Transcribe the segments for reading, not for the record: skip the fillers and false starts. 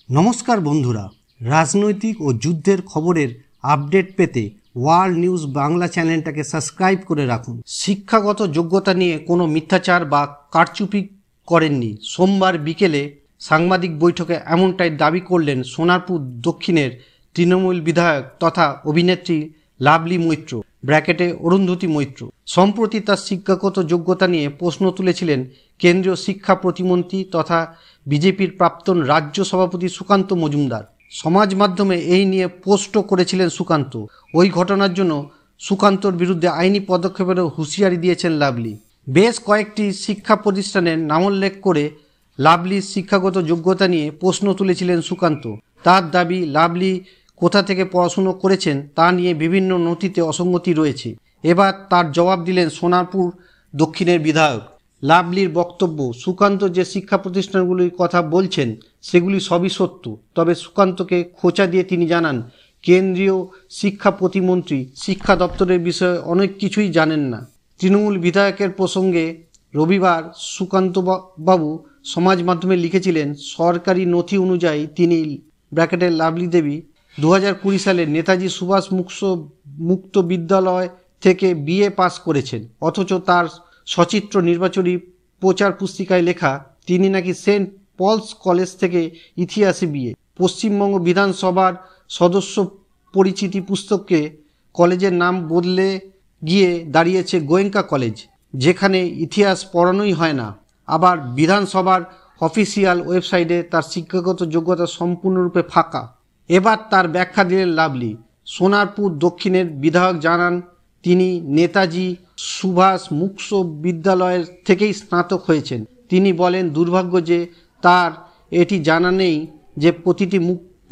নমস্কার বন্ধুরা, রাজনৈতিক ও যুদ্ধের খবরের আপডেট পেতে ওয়ার্ল্ড নিউজ বাংলা চ্যানেলটাকে সাবস্ক্রাইব করে রাখুন। শিক্ষাগত যোগ্যতা নিয়ে কোনো মিথ্যাচার বা কারচুপি করেননি। সোমবার বিকেলে সাংবাদিক বৈঠকে এমনটাই দাবি করলেন সোনারপুর দক্ষিণের তৃণমূল বিধায়ক তথা অভিনেত্রী লাভলি মৈত্র অরুন্ধতী মৈত্র। সম্প্রতি তার শিক্ষাগত যোগ্যতা নিয়ে প্রশ্ন তুলেছিলেন কেন্দ্রীয় শিক্ষা প্রতিমন্ত্রী তথা বিজেপির প্রাক্তন রাজ্য সভাপতি সুকান্ত মজুমদার। সমাজ মাধ্যমে এই নিয়ে পোস্টও করেছিলেন সুকান্ত। ওই ঘটনার জন্য সুকান্তর বিরুদ্ধে আইনি পদক্ষেপেরও হুঁশিয়ারি দিয়েছেন লাভলি। বেশ কয়েকটি শিক্ষা প্রতিষ্ঠানের নামোল্লেখ করে লাভলির শিক্ষাগত যোগ্যতা নিয়ে প্রশ্ন তুলেছিলেন সুকান্ত। তার দাবি, লাভলি কোথা থেকে পড়াশুনো করেছেন তা নিয়ে বিভিন্ন নথিতে অসঙ্গতি রয়েছে। এবার তার জবাব দিলেন সোনারপুর দক্ষিণের বিধায়ক। লাভলির বক্তব্য, সুকান্ত যে শিক্ষা প্রতিষ্ঠানগুলির কথা বলছেন সেগুলি সবই সত্য। তবে সুকান্তকে খোঁচা দিয়ে তিনি জানান, কেন্দ্রীয় শিক্ষা প্রতিমন্ত্রী শিক্ষা দপ্তরের বিষয়ে অনেক কিছুই জানেন না। তৃণমূল বিধায়কের প্রসঙ্গে রবিবার সুকান্ত বাবু সমাজ মাধ্যমে লিখেছিলেন, সরকারি নথি অনুযায়ী তিনি লাভলি দেবী 2020 সালে নেতাজি সুভাষ মুক্ত বিদ্যালয় থেকে বিএ পাস করেছেন। অথচ তার সচিত্র নির্বাচনী প্রচার পুস্তিকায় লেখা তিনি নাকি সেন্ট পলস কলেজ থেকে ইতিহাসে বিএ। পশ্চিমবঙ্গ বিধানসভার সদস্য পরিচিতি পুস্তকে কলেজের নাম বদলে গিয়ে দাঁড়িয়েছে গোয়েঙ্কা কলেজ, যেখানে ইতিহাস পড়ানোই হয় না। আবার বিধানসভার অফিসিয়াল ওয়েবসাইটে তার শিক্ষাগত যোগ্যতা সম্পূর্ণরূপে ফাঁকা। এবার তার ব্যাখ্যা দিলেন লাভলি। সোনারপুর দক্ষিণের বিধায়ক জানান, তিনি নেতাজি সুভাষ মুক্ত বিদ্যালয়ের থেকেই স্নাতক হয়েছেন। তিনি বলেন, দুর্ভাগ্য যে তার এটি জানা নেই যে প্রতিটি মুক্ত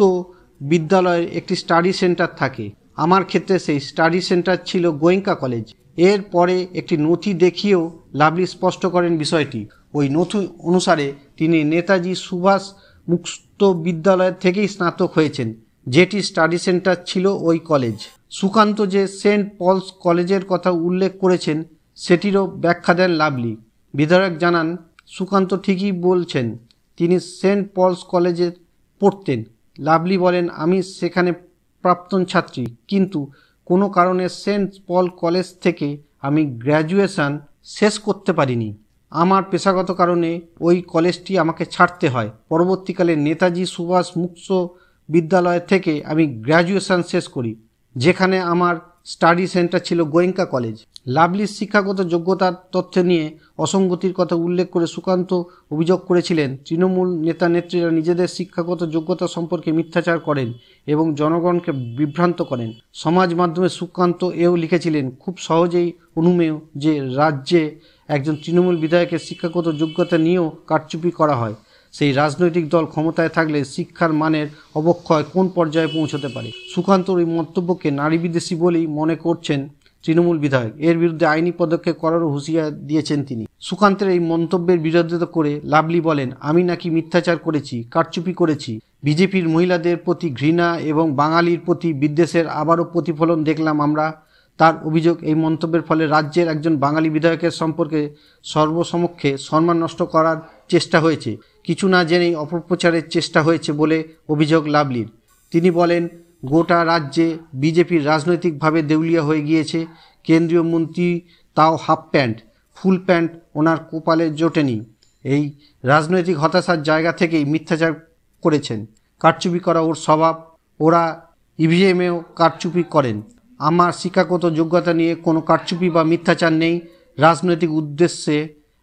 বিদ্যালয়ের একটি স্টাডি সেন্টার থাকে। আমার ক্ষেত্রে সেই স্টাডি সেন্টার ছিল গোয়েঙ্কা কলেজ। এর পরে একটি নথি দেখিয়েও লাভলি স্পষ্ট করেন বিষয়টি। ওই নথি অনুসারে তিনি নেতাজি সুভাষ মুক্ত বিদ্যালয় থেকেই স্নাতক হয়েছেন, যেটি স্টাডি সেন্টার ছিল ওই কলেজ। সুকান্ত যে সেন্ট পলস কলেজের কথা উল্লেখ করেছেন সেটিরও ব্যাখ্যা দেন লাভলি। বিধায়ক জানান, সুকান্ত ঠিকই বলছেন, তিনি সেন্ট পলস কলেজে পড়তেন। লাভলি বলেন, আমি সেখানে প্রাক্তন ছাত্রী, কিন্তু কোনো কারণে সেন্ট পল কলেজ থেকে আমি গ্র্যাজুয়েশন শেষ করতে পারিনি। আমার পেশাগত কারণে ওই কলেজটি আমাকে ছাড়তে হয়। পরবর্তীকালে নেতাজি সুভাষ মুক্ত বিদ্যালয় থেকে আমি গ্র্যাজুয়েশন শেষ করি, যেখানে আমার স্টাডি সেন্টার ছিল গোয়েঙ্কা কলেজ। লাভলির শিক্ষাগত যোগ্যতার তথ্য নিয়ে অসঙ্গতির কথা উল্লেখ করে সুকান্ত অভিযোগ করেছিলেন, তৃণমূল নেতা নেত্রীরা নিজেদের শিক্ষাগত যোগ্যতা সম্পর্কে মিথ্যাচার করেন এবং জনগণকে বিভ্রান্ত করেন। সমাজ মাধ্যমে সুকান্ত এও লিখেছিলেন, খুব সহজেই অনুমেয় যে রাজ্যে একজন তৃণমূল বিধায়কের শিক্ষাগত যোগ্যতা নিয়েও কারচুপি করা হয়। সেই রাজনৈতিক দল ক্ষমতায় থাকলে শিক্ষার মানের অবক্ষয় কোন পর্যায়ে পৌঁছতে পারে। সুকান্তর এই মন্তব্যকে নারী বিদ্বেষী বলেই মনে করছেন তৃণমূল বিধায়ক। এর বিরুদ্ধে আইনি পদক্ষেপ করারও হুঁশিয়ারি দিয়েছেন তিনি। সুকান্তের এই মন্তব্যের বিরোধিতা করে লাভলি বলেন, আমি নাকি মিথ্যাচার করেছি, কারচুপি করেছি। বিজেপির মহিলাদের প্রতি ঘৃণা এবং বাঙালির প্রতি বিদ্বেষের আবারও প্রতিফলন দেখলাম আমরা। তার অভিযোগ, এই মন্তব্যের ফলে রাজ্যের একজন বাঙালি বিধায়কের সম্পর্কে সর্বসমক্ষে সম্মান নষ্ট করার চেষ্টা হয়েছে, কিছু না জেনেই অপপ্রচারের চেষ্টা হয়েছে বলে অভিযোগ লাভলির। তিনি বলেন, গোটা রাজ্যে বিজেপির রাজনৈতিকভাবে দেউলিয়া হয়ে গিয়েছে। কেন্দ্রীয় মন্ত্রী তাও হাফ প্যান্ট, ফুল প্যান্ট ওনার কপালে জোটেনি। এই রাজনৈতিক হতাশার জায়গা থেকেই মিথ্যাচার করেছেন। কারচুপি করা ওর স্বভাব। ওরা ইভিএমেও কারচুপি করেন। আমার শিক্ষাগত যোগ্যতা নিয়ে কোনো কারচুপি বা মিথ্যাচার নেই। রাজনৈতিক উদ্দেশ্যে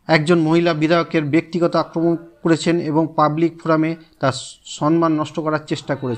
একজন মহিলা বিধায়কের ব্যক্তিগত আক্রমণ করেছেন এবং পাবলিক ফোরামে তার সম্মান নষ্ট করার চেষ্টা করেছেন।